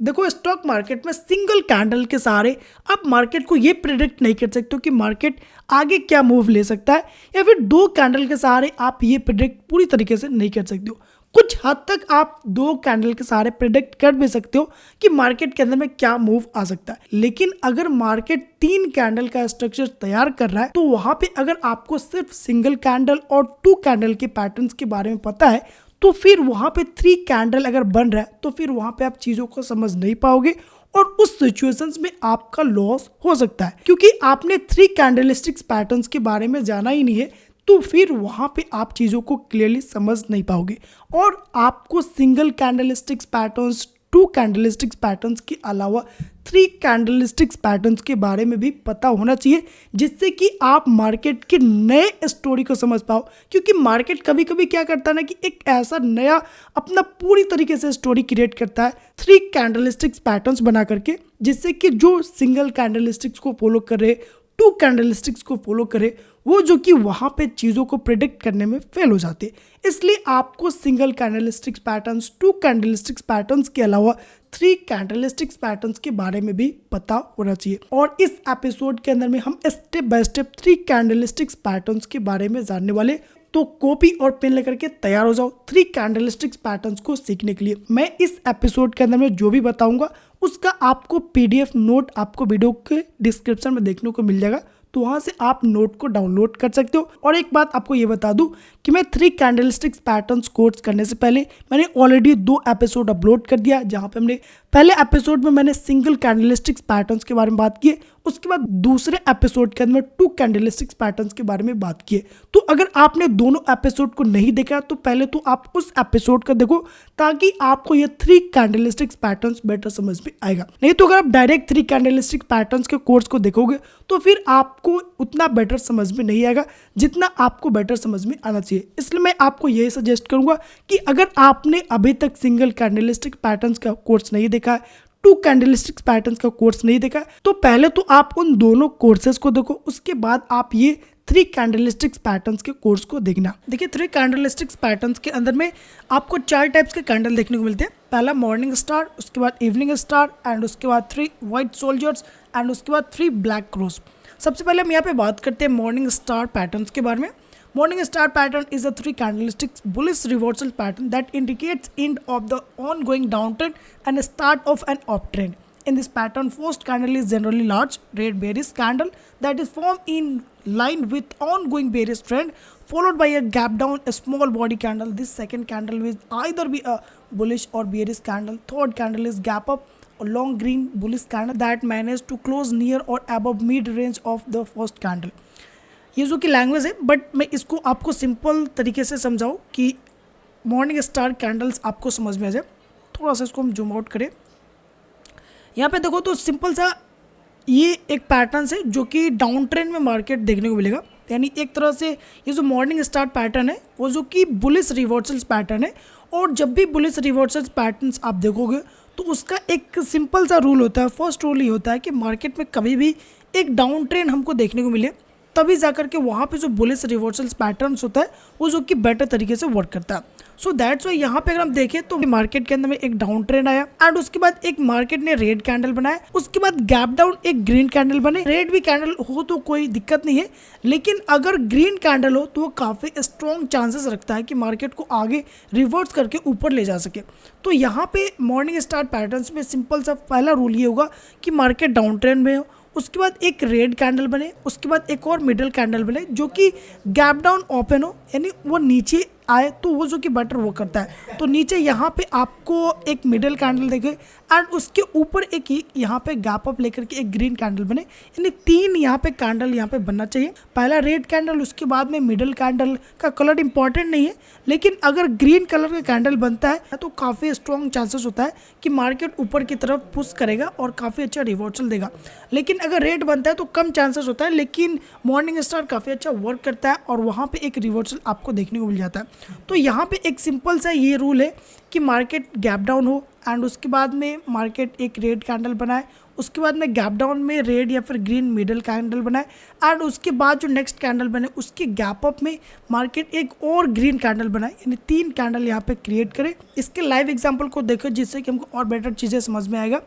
देखो, stock market में single candle के सहारे आप मार्केट को ये प्रिडिक्ट नहीं कर सकते हो कि मार्केट आगे क्या मूव ले सकता है, या फिर दो कैंडल के सहारे आप ये प्रिडिक्ट पूरी तरीके से नहीं कर सकते हो। कुछ हद तक आप दो कैंडल के सहारे प्रिडिक्ट कर भी सकते हो कि मार्केट के अंदर में क्या मूव आ सकता है, लेकिन अगर मार्केट तीन कैंडल का स्ट्रक्चर तैयार कर रहा है तो वहां पे अगर आपको सिर्फ सिंगल कैंडल और टू कैंडल के पैटर्न्स के बारे में पता है तो फिर वहां पे थ्री कैंडल अगर बन रहा है तो फिर वहां पे आप चीजों को समझ नहीं पाओगे और उस सिचुएशंस में आपका लॉस हो सकता है, क्योंकि आपने थ्री कैंडलस्टिक्स पैटर्न्स के बारे में जाना ही नहीं है। तो फिर वहां पे आप चीजों को क्लियरली समझ नहीं पाओगे और आपको single candlesticks patterns, two candlesticks patterns के अलावा थ्री कैंडलस्टिक्स पैटर्न्स के बारे में भी पता होना चाहिए, जिससे कि आप मार्केट के नए स्टोरी को समझ पाओ। क्योंकि मार्केट कभी कभी क्या करता है ना कि एक ऐसा नया अपना पूरी तरीके से स्टोरी क्रिएट करता है थ्री कैंडलस्टिक्स पैटर्न्स बना करके, जिससे कि जो सिंगल कैंडलस्टिक्स को फॉलो कर रहे, टू कैंडलस्टिक्स को फॉलो करे, वो जो कि वहां पे चीजों को प्रिडिक्ट करने में फेल हो जाते। इसलिए आपको single candlesticks patterns, two candlesticks patterns के अलावा थ्री कैंडलस्टिक्स पैटर्न्स के बारे में भी पता होना चाहिए। और इस एपिसोड के अंदर में हम step by step three candlesticks patterns के बारे में जानने वाले, तो कॉपी और पेन लेकर के तैयार हो जाओ थ्री कैंडलस्टिक्स पैटर्न्स को सीखने के लिए। मैं इस एपिसोड के अंदर में जो भी बताऊंगा उसका आपको पीडीएफ नोट आपको वीडियो के डिस्क्रिप्शन में देखने को मिल जाएगा, तो वहां से आप नोट को डाउनलोड कर सकते हो। और एक बात आपको ये बता दूं कि मैं थ्री कैंडलस्टिक्स पैटर्न्स कोर्स करने से पहले मैंने ऑलरेडी 2 एपिसोड अपलोड कर दिया, जहां पे हमने पहले एपिसोड में मैंने सिंगल कैंडलस्टिक्स पैटर्न्स के बारे में बात की, उसके बाद दूसरे एपिसोड के अंदर में टू कैंडलस्टिक्स पैटर्न्स के बारे में बात की। तो अगर आपने दोनों एपिसोड को नहीं देखा तो पहले तो आप उस एपिसोड का देखो, ताकि आपको ये थ्री कैंडलस्टिक्स पैटर्न्स बेटर समझ में आएगा। नहीं तो अगर आप डायरेक्ट थ्री कैंडलस्टिक्स पैटर्न्स के कोर्स को देखोगे तो फिर आपको उतना बेटर समझ में नहीं आएगा जितना आपको बेटर समझ में आना चाहिए। इसलिए मैं आपको यही सजेस्ट करूंगा कि अगर आपने अभी तक सिंगल कैंडलस्टिक पैटर्न्स का कोर्स नहीं देखा है, टू कैंडलस्टिक्स पैटर्न्स का कोर्स नहीं देखा, तो पहले तो आप उन दोनों कोर्सेज को देखो, उसके बाद आप ये थ्री कैंडलस्टिक्स पैटर्न्स के कोर्स को देखना। देखिए, थ्री कैंडलस्टिक्स पैटर्न्स के अंदर में आपको 4 टाइप्स के कैंडल देखने को मिलते हैं। पहला मॉर्निंग स्टार, उसके बाद इवनिंग स्टार, एंड उसके बाद 3 व्हाइट सोल्जर्स, एंड उसके बाद 3 ब्लैक क्रॉस। सबसे पहले हम यहाँ पे बात करते हैं मॉर्निंग स्टार पैटर्न्स के बारे में। Morning star pattern is a three candlesticks bullish reversal pattern that indicates end of the ongoing downtrend and start of an uptrend. In this pattern, first candle is generally large red bearish candle that is formed in line with ongoing bearish trend, followed by a gap down, a small body candle. This second candle will either be a bullish or bearish candle. Third candle is gap up, a long green bullish candle that managed to close near or above mid range of the first candle. ये जो कि language है, but मैं इसको आपको simple तरीके से समझाऊँ कि मॉर्निंग स्टार कैंडल्स आपको समझ में आ जाए। थोड़ा सा इसको हम जूम आउट करें, यहाँ पे देखो तो सिंपल सा ये एक पैटर्न है जो कि डाउन ट्रेंड में मार्केट देखने को मिलेगा। यानी एक तरह से ये जो मॉर्निंग स्टार पैटर्न है वो जो कि बुलिश रिवर्सल्स पैटर्न है, और जब भी बुलिश रिवर्सल्स पैटर्न्स आप देखोगे तो उसका एक सिंपल सा रूल होता है। फर्स्ट रूल ये होता है कि मार्केट में कभी भी एक डाउन ट्रेंड हमको देखने को मिले तभी जाकर के वहाँ पे जो बुलिश रिवर्सल्स पैटर्न्स होता है वो जो कि बेटर तरीके से वर्क करता है। सो दैट्स वाई यहाँ पे अगर हम देखें तो मार्केट के अंदर में एक डाउन ट्रेंड आया, एंड उसके बाद एक मार्केट ने रेड कैंडल बनाया, उसके बाद गैप डाउन एक ग्रीन कैंडल बने। रेड भी कैंडल हो तो कोई दिक्कत नहीं है, लेकिन अगर ग्रीन कैंडल हो तो वो काफ़ी स्ट्रॉन्ग चांसेस रखता है कि मार्केट को आगे रिवर्स करके ऊपर ले जा सके। तो यहाँ पे मॉर्निंग स्टार पैटर्न्स में सिंपल सा पहला रूल ये होगा कि मार्केट डाउन ट्रेंड में हो, उसके बाद एक रेड कैंडल बने, उसके बाद एक और मिडल कैंडल बने जो कि गैप डाउन ओपन हो, यानी वो नीचे आए तो वो जो कि बेटर वो करता है। तो नीचे यहाँ पे आपको एक मिडल कैंडल देखे, एंड उसके ऊपर एक यहाँ पे गैप अप लेकर के एक ग्रीन कैंडल बने, यानी 3 यहाँ पे कैंडल यहाँ पे बनना चाहिए। पहला रेड कैंडल, उसके बाद में मिडल कैंडल का कलर इंपॉर्टेंट नहीं है, लेकिन अगर ग्रीन कलर का कैंडल बनता है तो काफ़ी स्ट्रॉन्ग चांसेस होता है कि मार्केट ऊपर की तरफ पुश करेगा और काफ़ी अच्छा रिवर्सल देगा। लेकिन अगर रेड बनता है तो कम चांसेस होता है, लेकिन मॉर्निंग स्टार काफ़ी अच्छा वर्क करता है और वहाँ पे एक रिवर्सल आपको देखने को मिल जाता है। तो यहाँ पे एक सिंपल सा ये रूल है कि मार्केट गैप डाउन हो एंड उसके बाद में मार्केट एक रेड कैंडल बनाए, उसके बाद में गैप डाउन में रेड या फिर ग्रीन मिडल कैंडल बनाए एंड उसके बाद जो नेक्स्ट कैंडल बने उसके गैप अप में मार्केट एक और ग्रीन कैंडल बनाए, यानी 3 कैंडल यहाँ पे क्रिएट करे। इसके लाइव एग्जांपल को देखो जिससे कि हमको और बेटर चीज़ें समझ में आएगा।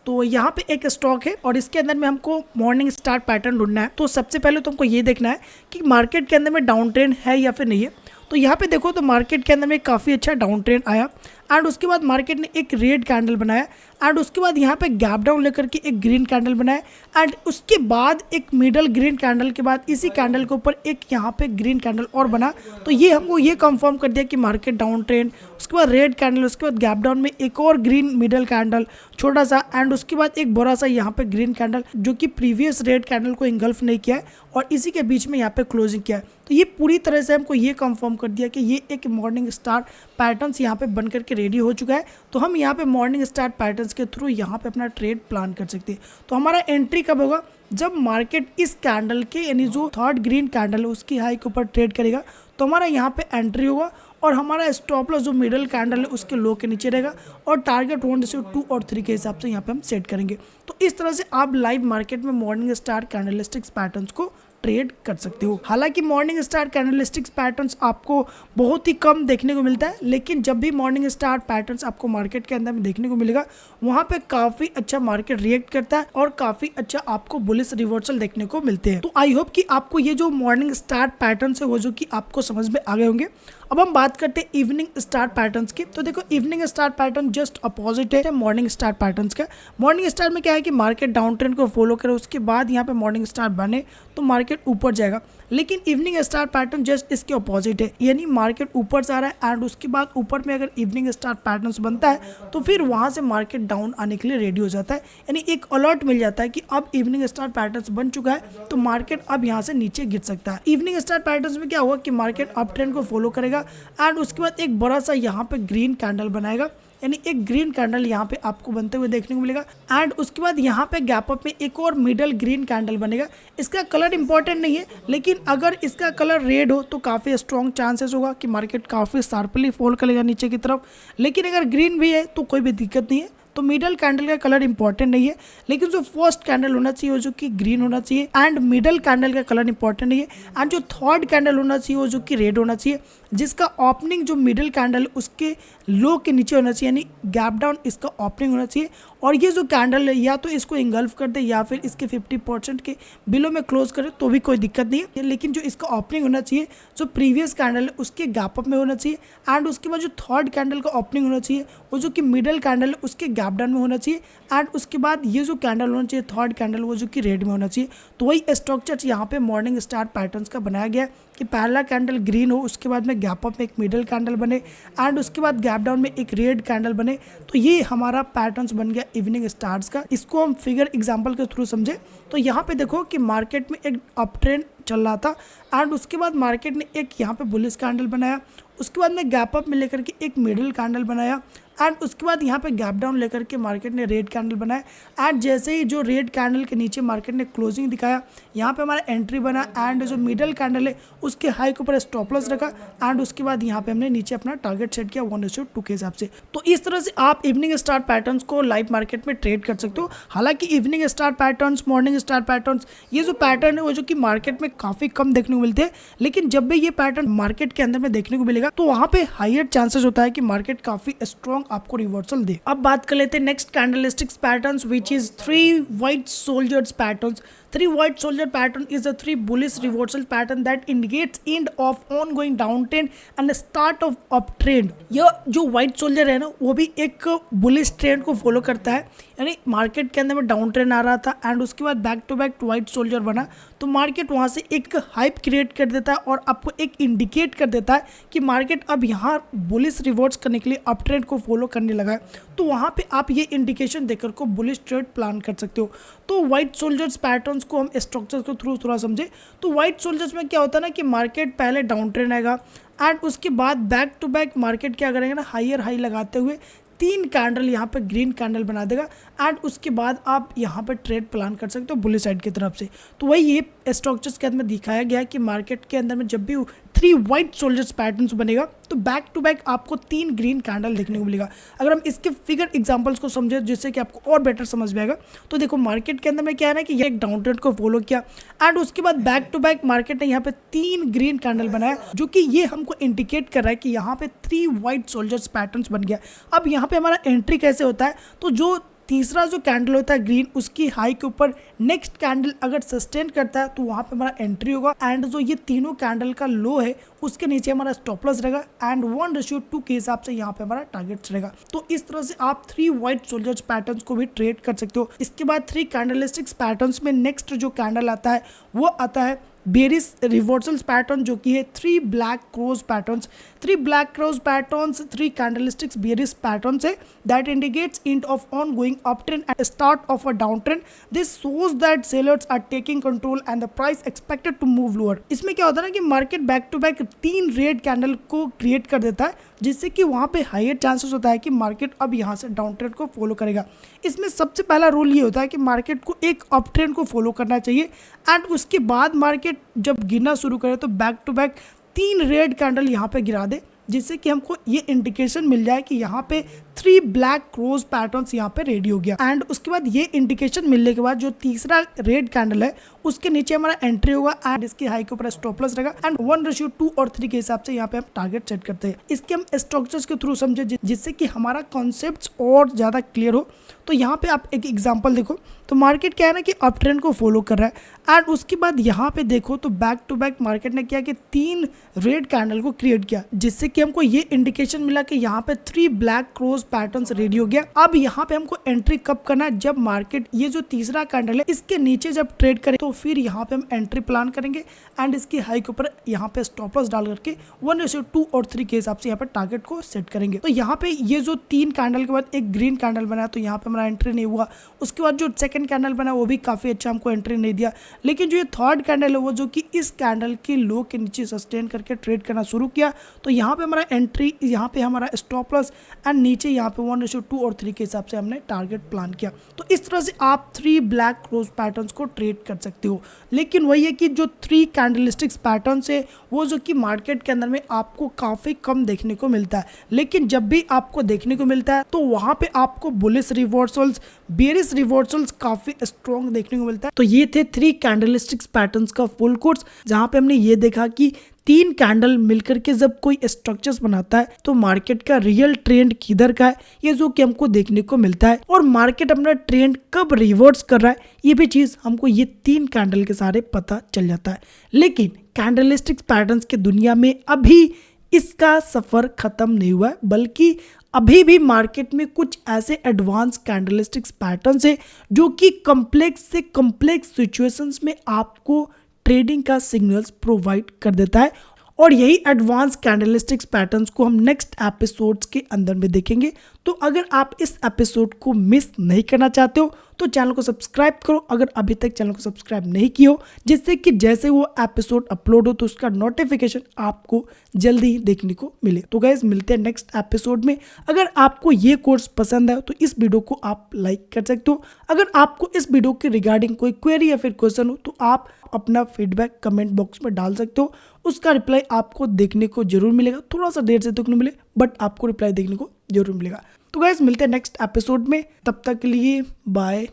तो यहाँ पे एक स्टॉक है और इसके अंदर में हमको मॉर्निंग स्टार पैटर्न ढूंढना है। तो सबसे पहले तो हमको ये देखना है कि मार्केट के अंदर में डाउन ट्रेंड है या फिर नहीं है। तो यहाँ पे देखो तो मार्केट के अंदर में काफ़ी अच्छा डाउन ट्रेंड आया एंड उसके बाद मार्केट ने एक रेड कैंडल बनाया एंड उसके बाद यहाँ पे गैप डाउन लेकर के एक ग्रीन कैंडल बनाया एंड उसके बाद एक मिडल ग्रीन कैंडल के बाद इसी कैंडल के ऊपर एक यहाँ पे ग्रीन कैंडल और बना। तो ये हमको ये कंफर्म कर दिया कि मार्केट डाउन ट्रेंड, उसके बाद रेड कैंडल, उसके बाद गैप डाउन में एक और ग्रीन मिडल कैंडल छोटा सा एंड उसके बाद एक बड़ा सा यहाँ पे ग्रीन कैंडल जो कि प्रीवियस रेड कैंडल को इंगल्फ नहीं किया है और इसी के बीच में यहाँ पे क्लोजिंग किया है। तो ये पूरी तरह से हमको ये कंफर्म कर दिया कि ये एक मॉर्निंग स्टार पैटर्न्स यहाँ पे बन करके रेडी हो चुका है। तो हम यहाँ पे मॉर्निंग स्टार पैटर्न्स के थ्रू यहाँ पे अपना ट्रेड प्लान कर सकते हैं। तो हमारा एंट्री कब होगा? जब मार्केट इस कैंडल के यानी जो थर्ड ग्रीन कैंडल है उसकी हाई के ऊपर ट्रेड करेगा तो हमारा यहाँ पे एंट्री होगा और हमारा स्टॉप लॉस जो मिडल कैंडल है उसके लो के नीचे रहेगा और टारगेट 1:2 और 3 के हिसाब से यहाँ पे हम सेट करेंगे। तो इस तरह से आप लाइव मार्केट में मॉर्निंग स्टार कैंडलस्टिक्स पैटर्न्स को ट्रेड कर सकते हो। हालांकि मॉर्निंग स्टार कैंडलस्टिक्स पैटर्न्स आपको बहुत ही कम देखने को मिलता है, लेकिन जब भी मॉर्निंग स्टार पैटर्न्स आपको मार्केट के अंदर में देखने को मिलेगा वहां पे काफी अच्छा मार्केट रिएक्ट करता है और काफी अच्छा आपको बुलिश रिवर्सल देखने को मिलते हैं। तो आई होप कि आपको ये जो मॉर्निंग स्टार पैटर्न्स है वो जो कि आपको समझ में आ गए होंगे। अब हम बात करते हैं इवनिंग स्टार पैटर्न्स की। तो देखो evening star pattern just opposite है मॉर्निंग स्टार पैटर्न्स का। मॉर्निंग स्टार में क्या है कि मार्केट डाउन ट्रेंड को फॉलो करे उसके बाद यहाँ पे मॉर्निंग स्टार बने तो मार्केट ऊपर जाएगा, लेकिन इवनिंग स्टार पैटर्न जस्ट इसके अपोजिट है, यानी मार्केट ऊपर जा रहा है एंड उसके बाद ऊपर में अगर इवनिंग स्टार पैटर्न्स बनता है तो फिर वहां से मार्केट डाउन आने के लिए रेडी हो जाता है, यानी एक अलर्ट मिल जाता है कि अब इवनिंग स्टार पैटर्न्स बन चुका है तो मार्केट अब यहाँ से नीचे गिर सकता है। इवनिंग स्टार पैटर्न्स में क्या होगा कि मार्केट अप ट्रेंड को फॉलो करेगा एंड उसके बाद एक बड़ा सा यहाँ पे ग्रीन कैंडल बनाएगा, यानी एक ग्रीन कैंडल यहाँ पे आपको बनते हुए देखने को मिलेगा एंड उसके बाद यहाँ पे गैप अप में एक और मिडल ग्रीन कैंडल बनेगा। इसका कलर इंपॉर्टेंट नहीं है, लेकिन अगर इसका कलर रेड हो तो काफ़ी स्ट्रॉन्ग चांसेस होगा कि मार्केट काफ़ी शार्पली फॉल करेगा नीचे की तरफ, लेकिन अगर ग्रीन भी है तो कोई भी दिक्कत नहीं है। तो मिडल कैंडल का कलर इंपॉर्टेंट नहीं है, लेकिन जो फर्स्ट कैंडल होना चाहिए वो जो कि ग्रीन होना चाहिए एंड मिडल कैंडल का कलर इंपॉर्टेंट नहीं है एंड जो थर्ड कैंडल होना चाहिए वो जो कि रेड होना चाहिए, जिसका ओपनिंग जो मिडल कैंडल उसके लो के नीचे होना चाहिए, यानी गैप डाउन इसका ओपनिंग होना चाहिए। और ये जो कैंडल है या तो इसको इंगल्फ कर दे या फिर इसके 50% के बिलो में क्लोज करे तो भी कोई दिक्कत नहीं है, लेकिन जो इसका ओपनिंग होना चाहिए जो प्रीवियस कैंडल है उसके गैप अप में होना चाहिए एंड उसके बाद जो थर्ड कैंडल का ओपनिंग होना चाहिए वो जो कि मिडल कैंडल है उसके गैप डाउन में होना चाहिए एंड उसके बाद ये जो कैंडल होना चाहिए थर्ड कैंडल वो जो कि रेड में होना चाहिए। तो वही स्ट्रक्चर यहाँ पे मॉर्निंग स्टार पैटर्न्स का बनाया गया कि पहला कैंडल ग्रीन हो, उसके बाद में गैप अप में एक मिडल कैंडल बने एंड उसके बाद गैप डाउन में एक रेड कैंडल बने। तो ये हमारा पैटर्न्स बन गया इवनिंग स्टार्स का। इसको हम फिगर एग्जांपल के थ्रू समझे तो यहाँ पे देखो कि मार्केट में एक अप ट्रेंड चल रहा था एंड उसके बाद मार्केट ने एक यहाँ पे बुलिश कैंडल बनाया, उसके बाद में गैप अप में लेकर के एक मिडल कैंडल बनाया एंड उसके बाद यहाँ पे गैप डाउन लेकर के मार्केट ने रेड कैंडल बनाया एंड जैसे ही जो रेड कैंडल के नीचे मार्केट ने क्लोजिंग दिखाया यहाँ पे हमारा एंट्री बना एंड जो मिडल कैंडल है उसके हाई के ऊपर स्टॉप लॉस रखा एंड उसके बाद यहाँ पे हमने नीचे अपना टारगेट सेट किया 1:2 के हिसाब से। तो इस तरह से आप इवनिंग स्टार पैटर्न्स को लाइव मार्केट में ट्रेड कर सकते हो। हालांकि evening star patterns, morning star patterns, ये जो पैटर्न है वो जो कि मार्केट में काफी कम देखने को मिलते हैं, लेकिन जब भी ये पैटर्न मार्केट के अंदर में देखने को मिलेगा तो वहां पे हायर चांसेस होता है कि मार्केट काफी स्ट्रॉन्ग आपको रिवर्सल दे। अब बात कर लेते हैं next candlesticks patterns which is 3 white soldiers patterns. 3 white soldier pattern is a 3 bullish reversal pattern that indicates end of ongoing downtrend and start of uptrend। यह जो व्हाइट सोल्जर है ना वो भी एक बुलिश ट्रेंड को फॉलो करता है, यानी मार्केट के अंदर में डाउन ट्रेंड आ रहा था एंड उसके बाद back to back white soldier बना तो मार्केट वहाँ से एक हाइप क्रिएट कर देता है और आपको एक इंडिकेट कर देता है कि मार्केट अब यहाँ बुलिश रिवर्स करने के लिए अप ट्रेंड को फॉलो करने लगा है। तो वहाँ पे आप ये इंडिकेशन देकर को बुलिश ट्रेड प्लान कर सकते हो। तो व्हाइट सोल्जर्स पैटर्न्स को हम स्ट्रक्चर के थ्रू थोड़ा समझे तो व्हाइट सोल्जर्स में क्या होता है ना कि मार्केट पहले डाउन ट्रेंड आएगा एंड उसके बाद बैक टू बैक मार्केट क्या करेंगे ना हायर हाई लगाते हुए 3 कैंडल यहाँ पे ग्रीन कैंडल बना देगा एंड उसके बाद आप यहाँ पे ट्रेड प्लान कर सकते हो बुलिश साइड की तरफ से। तो वही ये स्ट्रक्चर्स के अंदर में दिखाया गया है कि मार्केट के अंदर में जब भी 3 वाइट सोल्जर्स पैटर्न्स बनेगा तो बैक टू बैक आपको 3 ग्रीन कैंडल देखने को मिलेगा। अगर हम इसके फिगर एग्जांपल्स को समझे जिससे कि आपको और बेटर समझ में आएगा, तो देखो मार्केट के अंदर में क्या है ना कि ये एक डाउन ट्रेंड को फॉलो किया एंड उसके बाद बैक टू बैक मार्केट ने यहाँ पे 3 ग्रीन कैंडल बनाया, जो कि ये हमको इंडिकेट कर रहा है कि यहाँ पे 3 वाइट सोल्जर्स पैटर्न्स बन गया। अब यहाँ पे हमारा एंट्री कैसे होता है, तो जो तीसरा जो कैंडल होता है ग्रीन, उसकी हाई के ऊपर नेक्स्ट कैंडल अगर सस्टेन करता है तो वहाँ पे हमारा एंट्री होगा एंड जो ये तीनों कैंडल का लो है उसके नीचे हमारा स्टॉप लॉस रहेगा एंड 1:2 के हिसाब से यहाँ पे हमारा टारगेट रहेगा। तो इस तरह से आप 3 वाइट सोल्जर्स पैटर्न्स को भी ट्रेड कर सकते हो। इसके बाद 3 कैंडलस्टिक्स पैटर्न्स में नेक्स्ट जो कैंडल आता है वो आता है बेरिश रिवर्सल्स पैटर्न, जो कि है 3 black crows patterns. 3 black crows patterns 3 candlesticks bearish patterns है that indicates end of ongoing up trend and start of a down trend. This shows that sellers are taking control and the price expected to move lower. इसमें क्या होता है ना कि market back to back 3 red candle को create कर देता है, जिससे कि वहाँ पे हायर चांसेस होता है कि मार्केट अब यहाँ से डाउन ट्रेंड को फॉलो करेगा। इसमें सबसे पहला रूल ये होता है कि मार्केट को एक अप ट्रेंड को फॉलो करना चाहिए एंड उसके बाद मार्केट जब गिरना शुरू करे तो back to back 3 red candle यहाँ पे गिरा दे, जिससे कि हमको ये इंडिकेशन मिल जाए कि यहाँ पे 3 ब्लैक क्रोज पैटर्न्स यहाँ पे रेडी हो गया एंड उसके बाद ये इंडिकेशन मिलने के बाद जो तीसरा रेड कैंडल है उसके नीचे हमारा एंट्री होगा एंड इसकी हाई के ऊपर स्टॉप लॉस रहेगा एंड 1:2 और 3 के हिसाब से यहाँ पे हम टारगेट सेट करते हैं। इसके हम स्ट्रक्चर्स के थ्रू समझे जिससे कि हमारा कॉन्सेप्ट और ज्यादा क्लियर हो। तो यहाँ पे आप एक एग्जाम्पल देखो, तो मार्केट क्या है ना कि अप ट्रेंड को फॉलो कर रहा है एंड उसके बाद यहाँ पे देखो तो बैक टू बैक मार्केट ने किया कि 3 रेड कैंडल को क्रिएट किया, जिससे कि हमको ये इंडिकेशन मिला कि यहाँ पे 3 ब्लैक क्रोज पैटर्न्स रेडी हो गया। अब यहाँ पे हमको एंट्री कब करना है, जब मार्केट ये जो तीसरा कैंडल है इसके नीचे जब ट्रेड करे तो फिर यहाँ पे हम एंट्री प्लान करेंगे एंड इसकी हाई के ऊपर यहाँ पे स्टॉप लॉस डाल करके 1:2 और 3 के हिसाब से यहाँ पे टारगेट को सेट करेंगे। तो यहाँ पे ये जो 3 कैंडल के बाद एक ग्रीन कैंडल बना तो यहाँ पे हमारा एंट्री नहीं हुआ। उसके बाद जो सेकंड कैंडल बना वो भी काफी अच्छा हमको एंट्री नहीं दिया, लेकिन जो ये थर्ड कैंडल है वो जो कि इस कैंडल के लो के नीचे सस्टेन करके ट्रेड करना शुरू किया, तो यहाँ पे हमारा एंट्री, यहाँ पे हमारा स्टॉप लॉस एंड नीचे यहाँ पे 1:2 और 3 के हिसाब से हमने टारगेट प्लान किया। तो इस तरह से आप 3 ब्लैक क्रोज पैटर्न्स को ट्रेड कर सकते हो। लेकिन वही है कि जो 3 कैंडलस्टिक्स पैटर्न्स है वो जो कि मार्केट के अंदर में आपको काफी कम देखने को मिलता है, लेकिन जब भी आपको देखने को मिलता है तो वहां पे आपको बुलिश रिवर्सल्स, बेरिश रिवर्सल्स काफी स्ट्रॉन्ग देखने को मिलता है। तो ये थे 3 कैंडलस्टिक्स पैटर्न्स का फुल कोर्स, जहां पे हमने ये देखा कि 3 कैंडल मिलकर के जब कोई स्ट्रक्चर्स बनाता है तो मार्केट का रियल ट्रेंड किधर का है ये जो कि हमको देखने को मिलता है, और मार्केट अपना ट्रेंड कब रिवर्स कर रहा है ये भी चीज हमको ये 3 कैंडल के सहारे पता चल जाता है। लेकिन कैंडलस्टिक्स पैटर्न्स की दुनिया में अभी इसका सफर खत्म नहीं हुआ है, बल्कि अभी भी मार्केट में कुछ ऐसे एडवांस कैंडलस्टिक्स पैटर्न्स है जो कि कॉम्प्लेक्स से कॉम्प्लेक्स सिचुएशंस में आपको ट्रेडिंग का सिग्नल्स प्रोवाइड कर देता है, और यही एडवांस कैंडलस्टिक्स पैटर्न्स को हम नेक्स्ट एपिसोड्स के अंदर में देखेंगे। तो अगर आप इस एपिसोड को मिस नहीं करना चाहते हो तो चैनल को सब्सक्राइब करो, अगर अभी तक चैनल को सब्सक्राइब नहीं किया हो, जिससे कि जैसे वो एपिसोड अपलोड हो तो उसका नोटिफिकेशन आपको जल्दी ही देखने को मिले। तो गाइस मिलते हैं नेक्स्ट एपिसोड में। अगर आपको ये कोर्स पसंद है तो इस वीडियो को आप लाइक कर सकते हो। अगर आपको इस वीडियो के रिगार्डिंग कोई क्वेरी या फिर क्वेश्चन हो तो आप अपना फीडबैक कमेंट बॉक्स में डाल सकते हो, उसका रिप्लाई आपको देखने को जरूर मिलेगा। थोड़ा सा देर से देखने मिले बट आपको रिप्लाई देखने को जरूर मिलेगा। तो गाइस मिलते हैं नेक्स्ट एपिसोड में, तब तक के लिए बाय,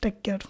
टेक केयर।